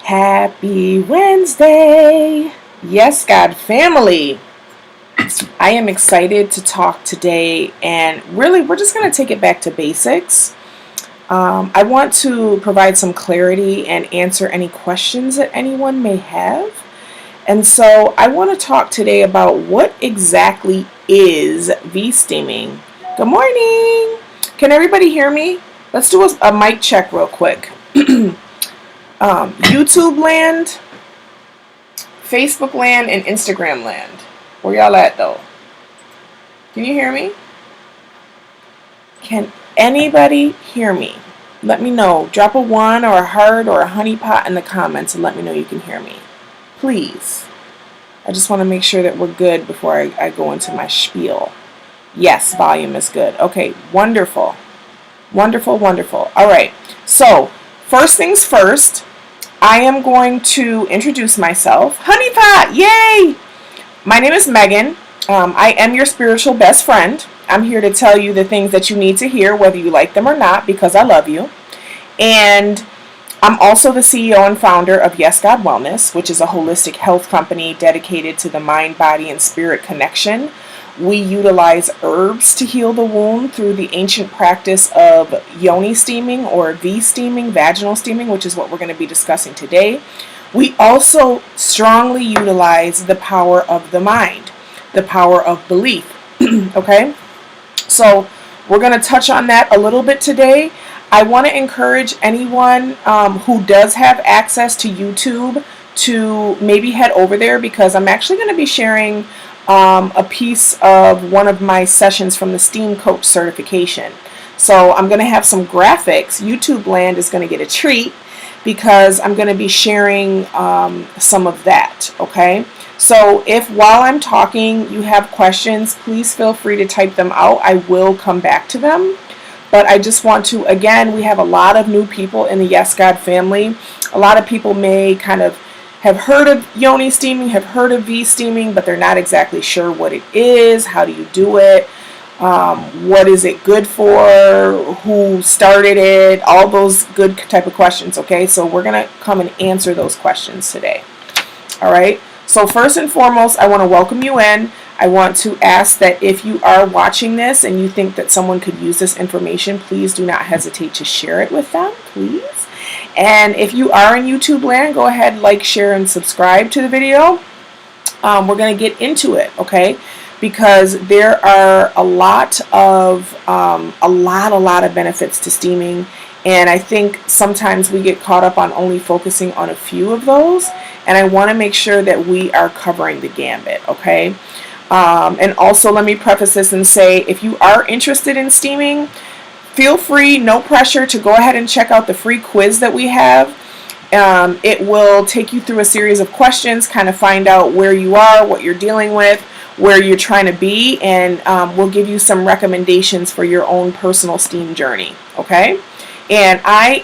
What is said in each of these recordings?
Happy Wednesday! Yes, God family. I am excited to talk today, and really, we're just going to take it back to basics. I want to provide some clarity and answer any questions that anyone may have. And so, I want to talk today about what exactly is V-steaming. Good morning! Can everybody hear me? Let's do a mic check real quick. YouTube land, Facebook land, and Instagram land. Where y'all at though? Can you hear me? Can anybody hear me? Let me know. Drop a 1 or a heart or a honey pot in the comments and let me know you can hear me. Please. I just want to make sure that we're good before I go into my spiel. Yes, volume is good. Okay, wonderful. Wonderful, wonderful. All right. So, first things first, I am going to introduce myself. Honey pot, yay! My name is Megan. I am your spiritual best friend. I'm here to tell you the things that you need to hear, whether you like them or not, because I love you. And I'm also the CEO and founder of Yes God Wellness, which is a holistic health company dedicated to the mind, body, and spirit connection. We utilize herbs to heal the wound through the ancient practice of yoni steaming or V-steaming, vaginal steaming, which is what we're going to be discussing today. We also strongly utilize the power of the mind, the power of belief. Okay? So we're going to touch on that a little bit today. I want to encourage anyone who does have access to YouTube to maybe head over there, because I'm actually going to be sharing a piece of one of my sessions from the Steam Coach certification. So I'm going to have some graphics. YouTube land is going to get a treat because I'm going to be sharing some of that. Okay. So if while I'm talking you have questions, please feel free to type them out. I will come back to them. But I just want to, again, we have a lot of new people in the Yes God family. A lot of people may kind of have heard of yoni steaming, have heard of V-steaming, but they're not exactly sure what it is. How do you do it? What is it good for? Who started it? All those good type of questions, okay? So we're going to come and answer those questions today. All right? So first and foremost, I want to welcome you in. I want to ask that if you are watching this and you think that someone could use this information, please do not hesitate to share it with them, please. And if you are in YouTube land, go ahead, like, share, and subscribe to the video. We're going to get into it, okay? Because there are a lot of benefits to steaming, and I think sometimes we get caught up on only focusing on a few of those, and I want to make sure that we are covering the gambit, okay? And also, let me preface this and say, if you are interested in steaming, feel free, no pressure, to go ahead and check out the free quiz that we have. It will take you through a series of questions, kind of find out where you are, what you're dealing with, where you're trying to be, and we'll give you some recommendations for your own personal steam journey, okay? And I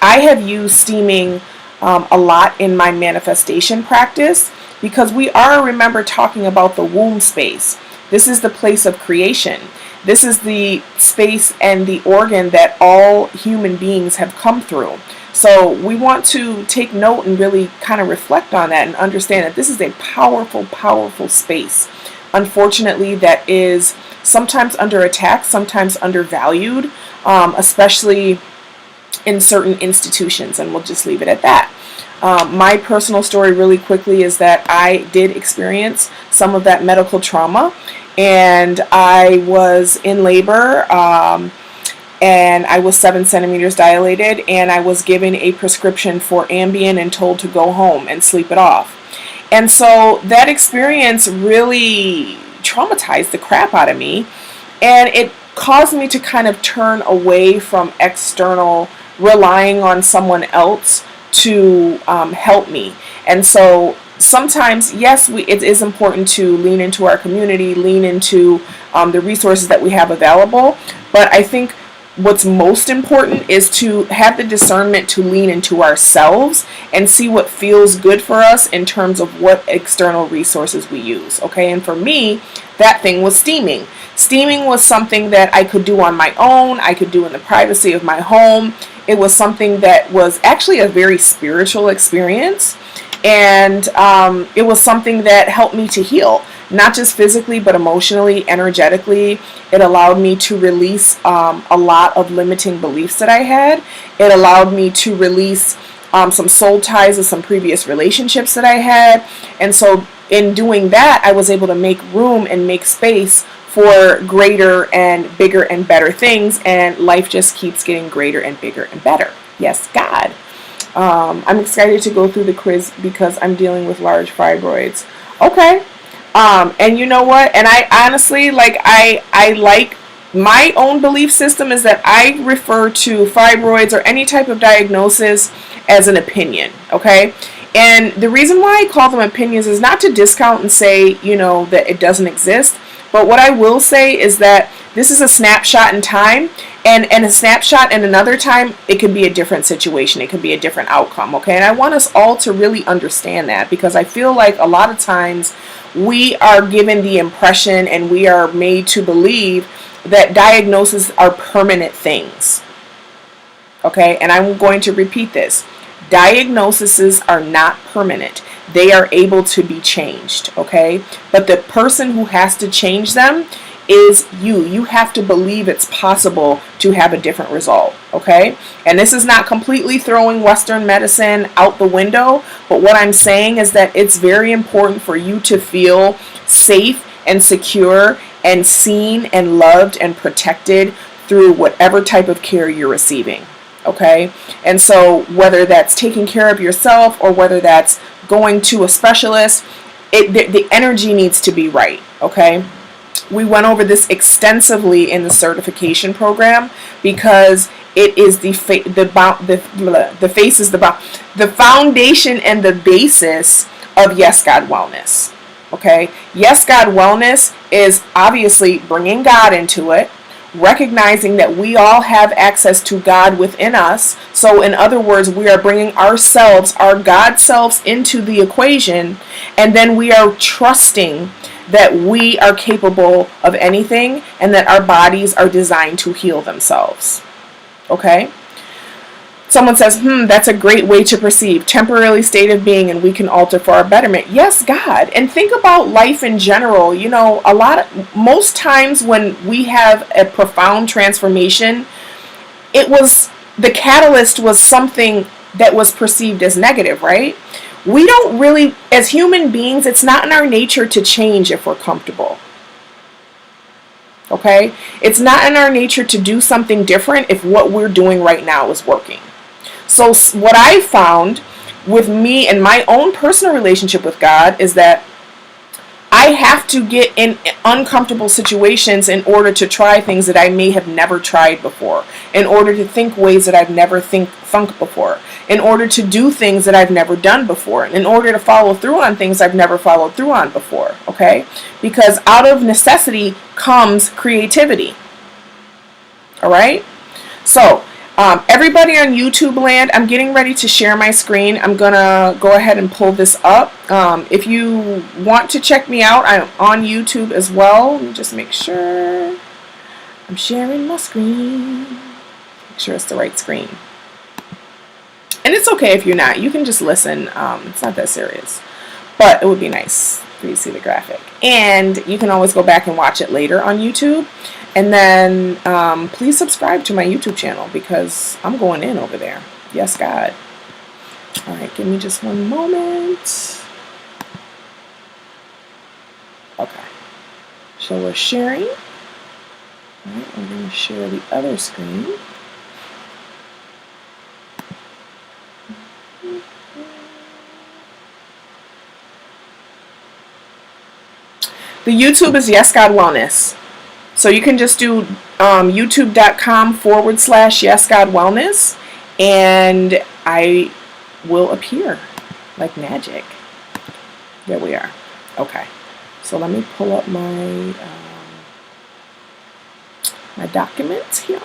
have used steaming a lot in my manifestation practice, because we are, remember, talking about the womb space. This is the place of creation. This is the space and the organ that all human beings have come through. So we want to take note and really kind of reflect on that and understand that this is a powerful, powerful space. Unfortunately, that is sometimes under attack, sometimes undervalued, especially in certain institutions, and we'll just leave it at that. My personal story really quickly is that I did experience some of that medical trauma, and I was in labor, and I was 7 centimeters dilated, and I was given a prescription for Ambien and told to go home and sleep it off. And so that experience really traumatized the crap out of me, and it caused me to kind of turn away from external, relying on someone else to help me. And so sometimes, yes, it is important to lean into our community, lean into the resources that we have available. But I think what's most important is to have the discernment to lean into ourselves and see what feels good for us in terms of what external resources we use. Okay, and for me, that thing was steaming. Steaming was something that I could do on my own, I could do in the privacy of my home. It was something that was actually a very spiritual experience, and it was something that helped me to heal, not just physically, but emotionally, energetically. It allowed me to release a lot of limiting beliefs that I had. It allowed me to release some soul ties of some previous relationships that I had. And so in doing that, I was able to make room and make space for greater and bigger and better things. And life just keeps getting greater and bigger and better. Yes, God. I'm excited to go through the quiz because I'm dealing with large fibroids. Okay. And you know what? And I honestly, I like my own belief system is that I refer to fibroids or any type of diagnosis as an opinion. Okay. And the reason why I call them opinions is not to discount and say, that it doesn't exist. But what I will say is that this is a snapshot in time, and a snapshot in another time, it can be a different situation. It can be a different outcome, okay? And I want us all to really understand that, because I feel like a lot of times we are given the impression and we are made to believe that diagnoses are permanent things, okay? And I'm going to repeat this. Diagnoses are not permanent. They are able to be changed, okay? But the person who has to change them is you. You have to believe it's possible to have a different result, okay? And this is not completely throwing Western medicine out the window, but what I'm saying is that it's very important for you to feel safe and secure and seen and loved and protected through whatever type of care you're receiving, okay? And so whether that's taking care of yourself or whether that's going to a specialist, the energy needs to be right, okay? We went over this extensively in the certification program because it is the foundation and the basis of Yes God Wellness. Okay, Yes God Wellness is obviously bringing God into it, recognizing that we all have access to God within us. So in other words, we are bringing ourselves, our God selves, into the equation, and then we are trusting that we are capable of anything and that our bodies are designed to heal themselves. Okay? Someone says, that's a great way to perceive. Temporarily state of being, and we can alter for our betterment. Yes, God. And think about life in general. Most times when we have a profound transformation, the catalyst was something that was perceived as negative, right? We don't really, as human beings, it's not in our nature to change if we're comfortable. Okay? It's not in our nature to do something different if what we're doing right now is working. So what I found with me and my own personal relationship with God is that I have to get in uncomfortable situations in order to try things that I may have never tried before, in order to think ways that I've never thunk before, in order to do things that I've never done before, in order to follow through on things I've never followed through on before, okay? Because out of necessity comes creativity, all right? So, everybody on YouTube land, I'm getting ready to share my screen. I'm going to go ahead and pull this up. If you want to check me out, I'm on YouTube as well. Let me just make sure I'm sharing my screen. Make sure it's the right screen. And it's okay if you're not. You can just listen. It's not that serious. But it would be nice for you to see the graphic. And you can always go back and watch it later on YouTube. And then please subscribe to my YouTube channel because I'm going in over there. Yes, God. All right, give me just one moment. Okay. So we're sharing. All right, I'm going to share the other screen. The YouTube is Yes God Wellness. So you can just do youtube.com/Yes God Wellness, and I will appear like magic. There we are. Okay. So let me pull up my my documents here.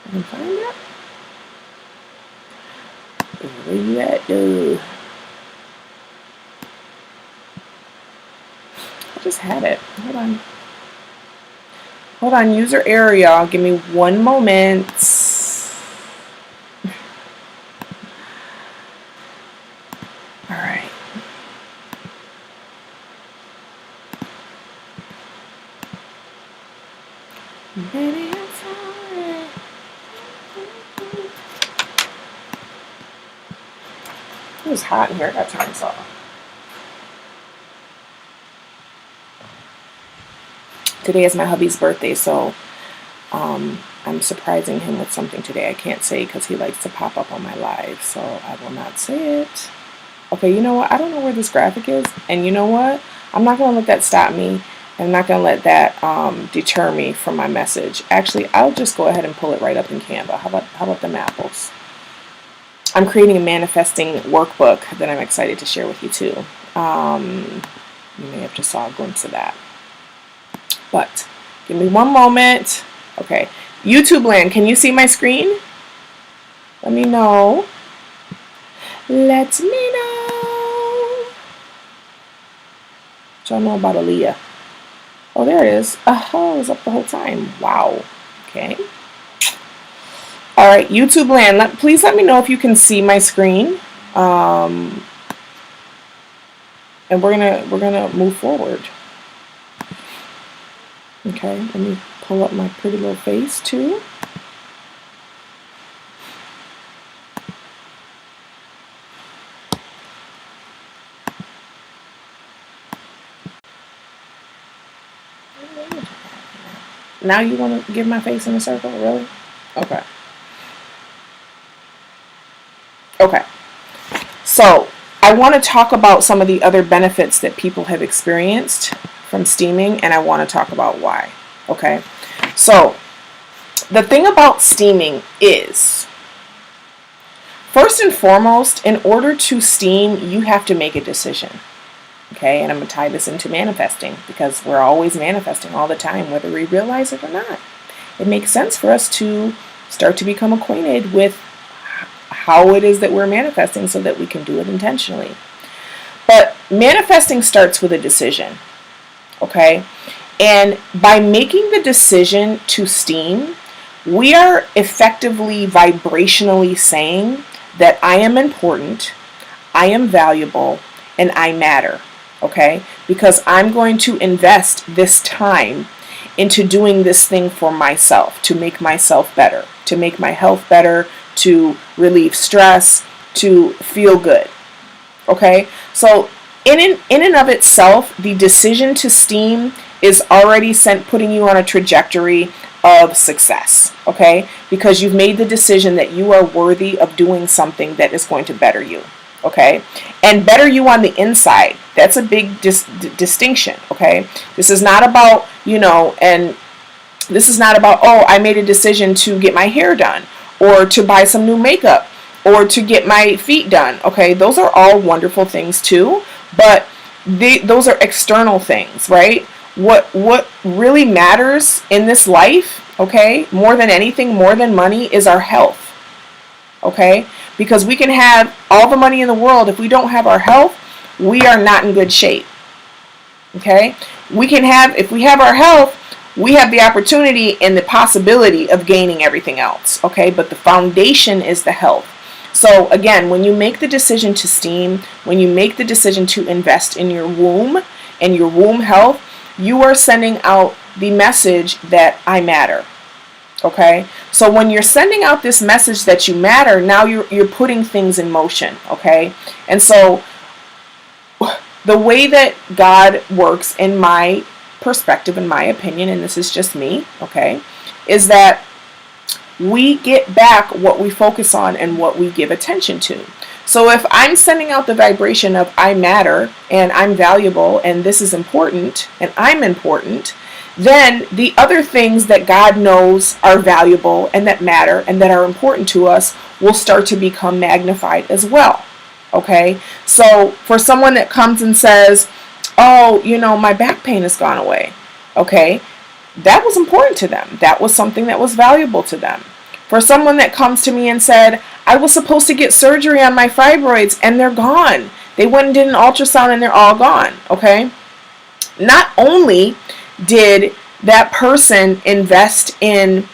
I can find it. Where you at, dude? I just had it. Hold on. Hold on. User error, y'all. Give me one moment. All right. Baby, I'm sorry. It was hot in here. I got to turn this off. Today is my hubby's birthday, so I'm surprising him with something today. I can't say because he likes to pop up on my live, so I will not say it. Okay, you know what? I don't know where this graphic is, and you know what? I'm not going to let that stop me. I'm not going to let that deter me from my message. Actually, I'll just go ahead and pull it right up in Canva. How about them apples? I'm creating a manifesting workbook that I'm excited to share with you too. You may have just saw a glimpse of that. But give me one moment. Okay, YouTube land, can you see my screen? Let me know. Let me know. What y'all know about Aaliyah? Oh, there it is. Oh, it was up the whole time. Wow. Okay. All right, YouTube land. Please let me know if you can see my screen. And we're gonna move forward. Okay, let me pull up my pretty little face too. Now you want to give my face in a circle, really? Okay. Okay. So I want to talk about some of the other benefits that people have experienced from steaming, and I want to talk about why. Okay. So the thing about steaming is, first and foremost, in order to steam, you have to make a decision. Okay, and I'm going to tie this into manifesting because we're always manifesting all the time, whether we realize it or not. It makes sense for us to start to become acquainted with how it is that we're manifesting so that we can do it intentionally. But manifesting starts with a decision. Okay, and by making the decision to steam, we are effectively vibrationally saying that I am important, I am valuable, and I matter. Okay, because I'm going to invest this time into doing this thing for myself, to make myself better, to make my health better, to relieve stress, to feel good. Okay, so in and of itself, the decision to steam is already putting you on a trajectory of success. Okay, because you've made the decision that you are worthy of doing something that is going to better you. Okay, and better you on the inside. That's a big distinction. Okay, this is not about, and this is not about, oh, I made a decision to get my hair done or to buy some new makeup or to get my feet done. Okay, those are all wonderful things too, but those are external things, right? What really matters in this life, okay, more than anything, more than money, is our health. Okay, because we can have all the money in the world, if we don't have our health, we are not in good shape. Okay, if we have our health, we have the opportunity and the possibility of gaining everything else. Okay, but the foundation is the health. So again, when you make the decision to steam, when you make the decision to invest in your womb and your womb health, you are sending out the message that I matter. Okay, so when you're sending out this message that you matter, now you're putting things in motion. Okay, and so the way that God works, in my perspective, in my opinion, and this is just me, okay, is that we get back what we focus on and what we give attention to. So if I'm sending out the vibration of I matter and I'm valuable and this is important and I'm important, then the other things that God knows are valuable and that matter and that are important to us will start to become magnified as well. Okay, so for someone that comes and says, oh, my back pain has gone away. Okay, that was important to them. That was something that was valuable to them. For someone that comes to me and said, I was supposed to get surgery on my fibroids and they're gone. They went and did an ultrasound and they're all gone, okay? Not only did that person invest in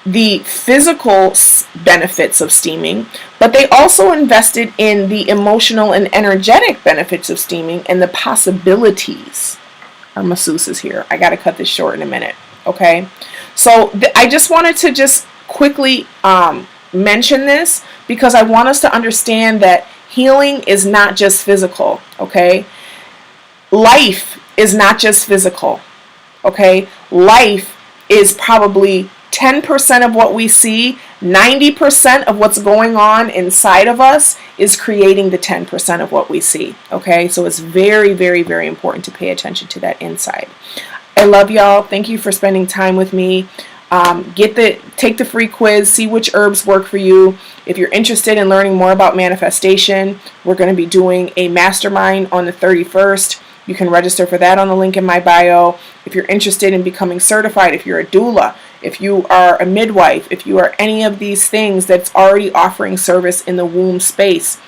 the physical benefits of steaming, but they also invested in the emotional and energetic benefits of steaming and the possibilities. Our masseuse is here. I got to cut this short in a minute, okay? So I just wanted to just quickly mention this because I want us to understand that healing is not just physical, okay? Life is not just physical, okay? Life is probably 10% of what we see. 90% of what's going on inside of us is creating the 10% of what we see, okay? So it's very, very, very important to pay attention to that inside. I love y'all. Thank you for spending time with me. Take the free quiz, see which herbs work for you. If you're interested in learning more about manifestation, we're going to be doing a mastermind on the 31st. You can register for that on the link in my bio. If you're interested in becoming certified, if you're a doula, if you are a midwife, if you are any of these things that's already offering service in the womb space,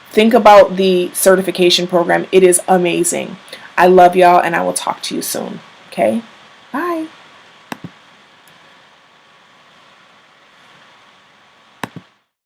think about the certification program. It is amazing. I love y'all, and I will talk to you soon. Okay? Bye.